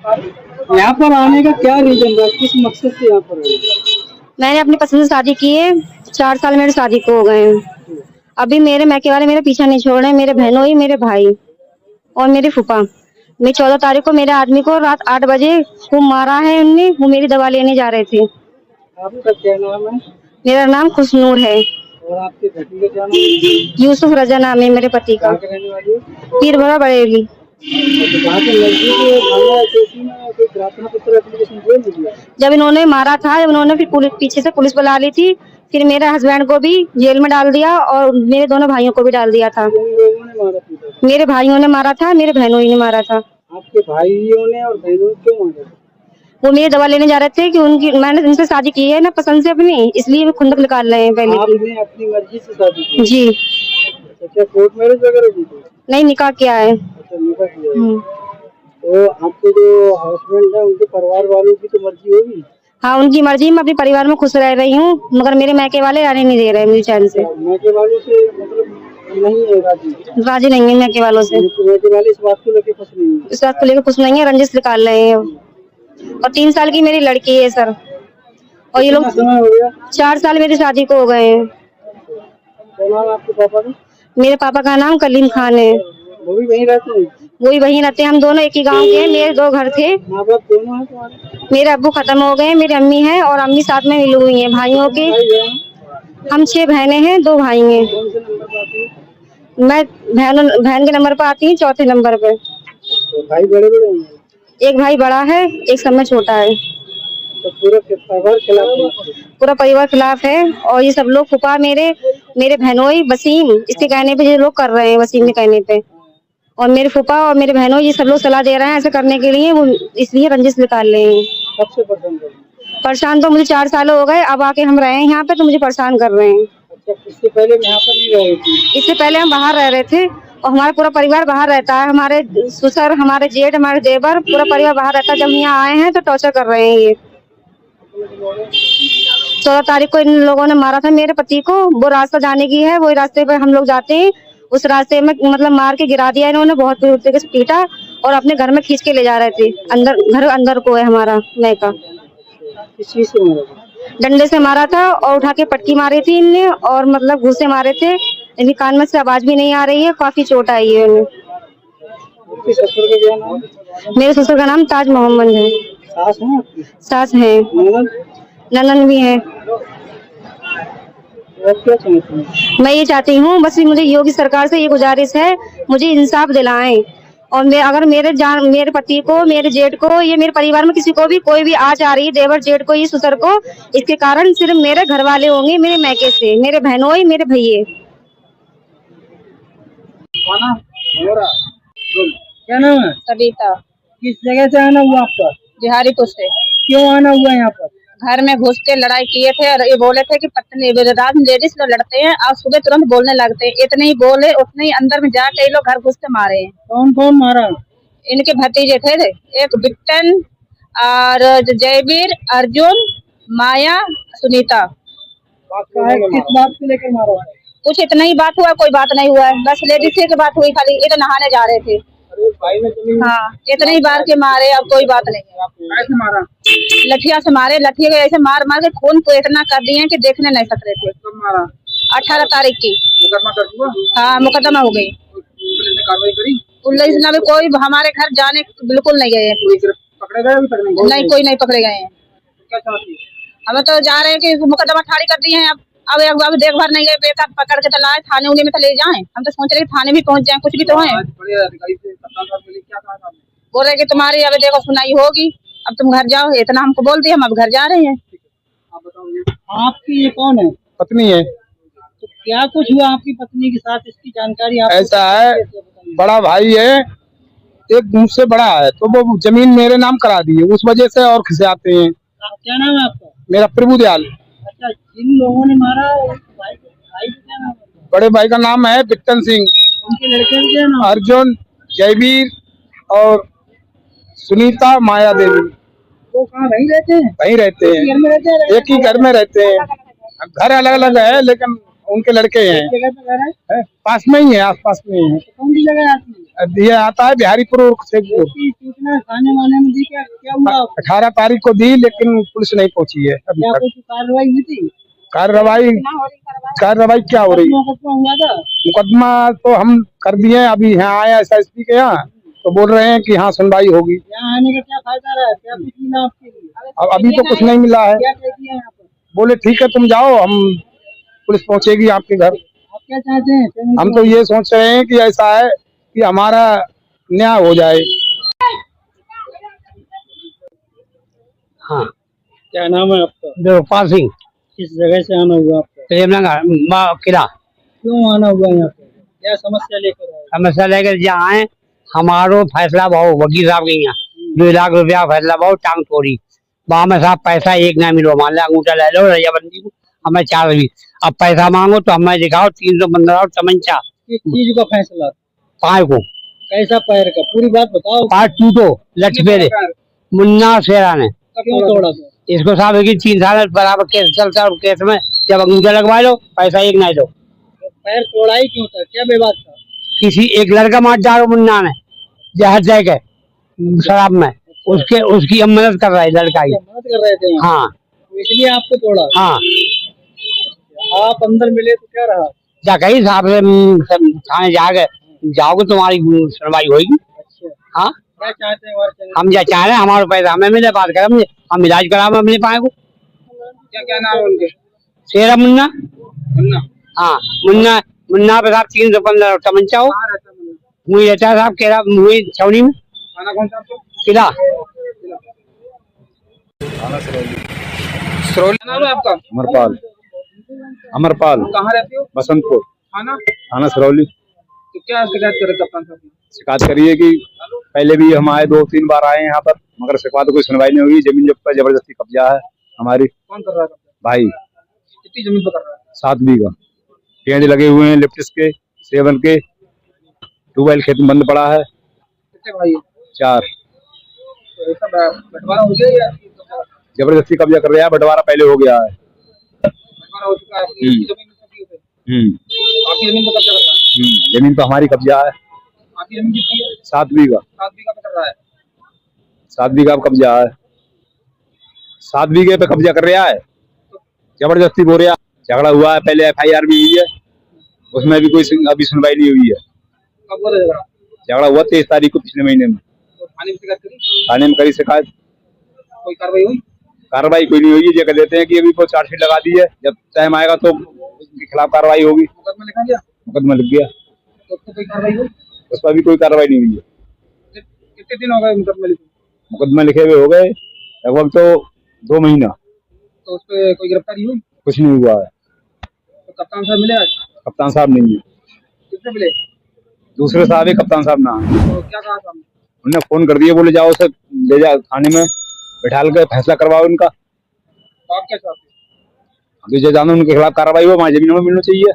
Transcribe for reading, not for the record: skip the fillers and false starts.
यहाँ पर आने का क्या रीजन था, किस मकसद से यहाँ पर आए? मैंने अपनी पसंद से शादी की है। 4 साल मेरे शादी को हो गए हैं। अभी मेरे मैके वाले मेरा पीछा नहीं छोड़ रहे। मेरे बहनोई, मेरे भाई और मेरे फूफा। मैं 14 तारीख को मेरे आदमी को रात 8 बजे खूब मारा है उनने। वो मेरी दवा लेने जा रहे थे। आपका क्या नाम है? मेरा नाम खुशनूर है। और आपके पति का क्या नाम है? यूसुफ रजा नाम है मेरे पति का। कहाँ के रहने वाली है? पीरभरा बरेली। वहाँ के नजदीक थाना चौकी में कोई प्रार्थना पत्र एप्लीकेशन दे दिया? जब इन्होंने मारा था, जब इन्होंने फिर पुलिस पीछे से पुलिस बुला ली थी। फिर मेरे हस्बैंड को भी जेल में डाल दिया और मेरे दोनों भाइयों को भी डाल दिया था। किन लोगों ने मारा था? मेरे भाइयों ने मारा था, मेरे बहनों ने मारा था। आपके भाइयों ने और बहनों ने क्यों मारा? वो मेरी दवा लेने जा रहे थे कि उनकी मैंने उनसे शादी की है ना पसंद से अपनी, इसलिए वो खुंदक निकाल रहे हैं पहले की। आपने अपनी मर्जी से शादी की? जी। अच्छा, कोर्ट मैरिज वगैरह की थी? नहीं, निकाह किया है। अच्छा, निकाह किया है। तो आपके जो हस्बैंड है उनके परिवार वालों की तो मर्जी होगी? हाँ, उनकी मर्जी। मैं अपने परिवार में खुश रह रही हूँ, मगर मेरे मैके वाले रहने नहीं दे रहे मुझे चैन से। मैके वालों से मतलब नहीं है राजी? राजी नहीं है मैके वालों से। मैके वाले इस बात को लेकर खुश नहीं है? इस बात को लेकर खुश नहीं है, रंजिश निकाल रहे हैं। और 3 साल की मेरी लड़की है सर। और ये लोग 4 साल मेरी शादी को हो गए हैं। क्या नाम है आपके पापा का? मेरे पापा का नाम कलीम खान है। वो भी वहीं रहते हैं? वो भी वहीं रहते हैं। हम दोनों एक ही गांव के हैं। मेरे 2 घर थे। माँ बाप दोनों हैं तुम्हारे? मेरे अब्बू खत्म हो गए, मेरी अम्मी है और अम्मी साथ में मिली हुई हैं भाइयों के। हम 6 बहनें हैं, 2 भाई हैं। कौन से नंबर पर आती है? मैं बहन के नंबर पर आती हूँ, चौथे नंबर पे। तो भाई बड़े बड़े होंगे? एक भाई बड़ा है, एक सब में छोटा है। तो पूरा परिवार खिलाफ है? पूरा परिवार खिलाफ है। और ये सब लोग फूफा मेरे बहनोई वसीम इसके कहने पे ये लोग कर रहे हैं, वसीम के कहने पे। और मेरे फूफा और मेरे बहनों ये सब लोग सलाह दे रहे हैं ऐसे करने के लिए। वो इसलिए रंजिश निकाल रहे हैं। सबसे पसंद है? परेशान तो मुझे 4 साल हो गए। अब आके हम रहे हैं यहाँ पे तो मुझे परेशान कर रहे हैं। अच्छा, इससे पहले यहाँ पर नहीं रहे थे? इससे पहले हम बाहर रह रहे थे और हमारा पूरा परिवार बाहर रहता है। हमारे ससुर, हमारे जेठ, हमारे देवर, पूरा परिवार बाहर रहता है। जब यहाँ आए हैं तो टॉर्चर कर रहे हैं ये। 14 तारीख को इन लोगों ने मारा था मेरे पति को। वो रास्ता जाने की है, वही रास्ते पे हम लोग जाते हैं। उस रास्ते में मतलब मार के गिरा दिया इन्होंने, बहुत दूर तक पीटा और अपने घर में खींच के ले जा रहे थे। घर अंदर को है हमारा मैका। किस चीज से मारा था? डंडे से मारा था और उठा के पटकी मारी थी इनने और मतलब घूसे मारे थे। इनकी कान में से आवाज भी नहीं आ रही है, काफी चोट आई है इन्हें। आपके ससुर का क्या नाम? मेरे ससुर का नाम ताज मोहम्मद है। सास है आपकी? सास है, ननन भी है। आप क्या चाहते हैं? मैं ये चाहती हूँ बस मुझे योगी सरकार से ये गुजारिश है, मुझे इंसाफ दिलाएं। और अगर मेरे पति को, मेरे जेठ को, ये मेरे परिवार में किसी को भी कोई भी आज आ रही है, देवर जेठ को, ये ससुर को, इसके कारण सिर्फ मेरे घर वाले होंगे, मेरे मैके से, मेरे बहनोई, मेरे भैये। क्या नाम है? सविता। किस जगह से आना हुआ आपका? बिहारीपुर से। क्यों आना हुआ यहाँ पर? घर में घुस के लड़ाई किए थे और ये बोले थे कि पत्नी रात में लेडीज लोग लड़ते हैं और सुबह तुरंत बोलने लगते हैं। इतने ही बोले, उतने ही अंदर में जाके ये लोग घर घुस के मारे हैं। कौन कौन मारा? इनके भतीजे थे, एक बिट्टन और जयवीर, अर्जुन, माया, सुनीता। किस बात को लेकर मारा? कुछ इतना ही बात हुआ, कोई बात नहीं हुआ है। बस लेडीज की बात हुई खाली। ये तो नहाने जा रहे थे। हाँ, इतने ही बार के मारे, अब कोई बात नहीं है। कैसे मारा? लठिया से मारे, लठिया ऐसे मार मार के खून को इतना कर दिए कि देखने नहीं सक रहे थे। कब मारा? 18 तारीख की। मुकदमा दर्ज हुआ? हाँ, मुकदमा हो गई। पुलिस ने कार्रवाई करी? पुलिस ने भी कोई हमारे घर जाने बिल्कुल नहीं गए हैं। पकड़े गए? अभी तक नहीं, कोई नहीं पकड़े गए हैं। क्या चाहती है? हमें तो जा रहे हैं कि मुकदमा ठाड़ी कर दिए हैं। अब देख भर नहीं गए, बेकार पकड़ के तो लाए, थाने उन्हें में तो ले जाएं। हम तो सोच रहे थाने भी पहुंच जाएं, कुछ भी तो है। बोल रहे कि तुम्हारी अब देखो सुनाई होगी, अब तुम घर जाओ, इतना हमको बोल दिया, हम अब घर जा रहे हैं। आप बताओ, आपकी ये कौन है? पत्नी है। तो क्या कुछ हुआ आपकी पत्नी के साथ, इसकी जानकारी आप? ऐसा है, बड़ा भाई है, एक मुझसे बड़ा है, तो वो जमीन मेरे नाम करा दी है, उस वजह से और खिसे आते हैं। क्या नाम है आपका? मेरा प्रभु दयाल। अच्छा, जिन लोगों ने मारा भाई का क्या नाम है? बड़े भाई का नाम है बिट्टन सिंह। उनके लड़के का क्या नाम? अर्जुन, जयवीर और सुनीता, माया देवी। वो कहाँ वहीं रहते हैं? वहीं रहते हैं, घर में रहते हैं? एक ही घर में रहते हैं। घर अलग अलग है लेकिन उनके लड़के हैं। जगह पे घर है? पास में ही है, आस पास में ही है। कौन सी जगह है आपकी? ये आता है बिहारीपुर और शेखपुर। इसकी सूचना थाने वाले में दी, क्या क्या हुआ? 18 तारीख को दी, लेकिन पुलिस नहीं पहुंची है अभी क्या तक। कुछ कार्रवाई हुई थी? कार्रवाई क्या हो रही है? मुकदमा हुआ था? मुकदमा तो हम कर दिए, अभी यहाँ आए SSP के यहाँ, तो बोल रहे हैं कि हाँ सुनवाई होगी। यहाँ आने का क्या फायदा रहा? क्या कुछ मिला आपके लिए? अब अभी तो कुछ नहीं मिला है। क्या कह दिया यहाँ पर? बोले ठीक है तुम जाओ, हम पुलिस पहुंचेगी आपके घर। आप क्या चाहते हैं? हम तो ये सोच रहे हैं कि ऐसा है कि हमारा न्याय हो जाए। हाँ, क्या नाम है आपका? देवपाल सिंह, किस जगह से आना हुआ आपका? प्रेमनगर किला। क्यों आना हुआ यहाँ पे? क्या समस्या लेकर आए? समस्या लेकर जहाँ आए, हमारो फैसला बहु वकील साहब के यहाँ 2 लाख रुपया फैसला बहु टांग तोड़ी। वहाँ में साहब पैसा एक ना मिलो, मान लो अंगूठा ले लो रजाबंदी को, हमें 4 भी। अब पैसा मांगो तो हमें दिखाओ 315 तमंचा किस चीज का फैसला? पाए को कैसा पैर का? पूरी बात बताओ। पाँच टूटो लठ फेरे मुन्ना शेरा ने। क्यों तोड़ा था? इसको साहब है कि 3 साल बराबर केस चलता और केस में जब अंगूठा लगवा लो पैसा एक नहीं दो। पैर तोड़ा ही क्यों था? क्या विवाद था? किसी एक लड़का मार डालो मुन्ना ने जहर जाए के शराब में, उसकी हम मदद कर रहा है लड़का ही। मदद कर रहे थे? हाँ तो इसलिए आपको तोड़ा? हाँ, आप अंदर मिले तो क्या रहा? जा कही साहब से थाने जाओगे तुम्हारी सुनवाई होगी। अच्छा, हाँ, क्या चाहते हैं? और क्या? हम जा चाह रहे हैं हमारे पैसा हमें मिले, बात करें हम इलाज करावे अपने पाए को। क्या क्या नाम है उनके? शेरा मुन्ना। मुन्ना। हाँ, मुन्ना पे साहब 315 तमंचा हो। कहाँ रहता है मुन्ना? मुझे रहता है साहब केरा मुझे छवनी में खाना कौन सा आपको? किला। क्या नाम है आपका? अमरपाल कहाँ रहते हो? बसंतपुर खाना? थाना सिरौली। तो क्या शिकायत करे कप्तान साहब? शिकायत करिए कि पहले भी हम आए 2-3 बार आए यहाँ पर, मगर शिकायत कोई सुनवाई नहीं हुई। जमीन पर जबरदस्ती कब्जा है हमारी। कौन कर रहा है कब्जा? भाई कितनी जमीन पर कर रहा है? 7 बीघा पेड़ लगे हुए हैं, लिप्टिस के, सेवन के। ट्यूबवेल खेत में बंद पड़ा है। कितने भाई है? 4। तो ऐसा बंटवारा हो गया या जबरदस्ती कब्जा कर रहा है, बंटवारा पहले हो गया है। बंटवारा हो चुका है? आपकी जमीन में सभी होते हैं? आपकी जमीन पर कब्जा कर रहा है? जमीन तो हमारी कब्जा है। आपकी जमीन कितनी है? 7 बीघा। 7 बीघा पे कर रहा है? 7 बीघा पे कब्जा है। 7 बीघे पे कब्जा कर रहा है, जबरदस्ती बोल रहा। झगड़ा हुआ है, पहले FIR भी हुई है, उसमें भी कोई अभी सुनवाई नहीं हुई है। कब हुआ था झगड़ा? झगड़ा हुआ 23 तारीख को पिछले महीने में। तो थाने में शिकायत करी? थाने में करी शिकायत, कोई कार्रवाई हुई? कार्रवाई कोई नहीं हुई है। ये कह देते हैं कि अभी को चार्जशीट लगा दी है, जब टाइम आएगा तो उसके खिलाफ कार्रवाई होगी। मुकदमा लिखा गया? मुकदमा लग गया, तो उसको कोई कार्रवाई हुई? उस पर भी कोई कार्रवाई नहीं हुई है। कितने दिन हो गए मुकदमा लिखे? मुकदमा लिखे हुए हो गए लगभग तो 2 महीना। तो उस पर कोई गिरफ्तारी हुई? कुछ नहीं हुआ है। तो कप्तान साहब मिले आज? कप्तान साहब नहीं है, कितने मिले? दूसरे साहब है, कप्तान साहब ना है। तो क्या कहा साहब ने? उन्होंने फोन कर दिया, बोले जाओ उसे ले जाओ थाने में, बैठाल कर फैसला करवाओ उनका। तो आप क्या चाहते हैं? अभी जो जानो उनके खिलाफ कार्रवाई हो, हमारी जमीन में मिलना चाहिए।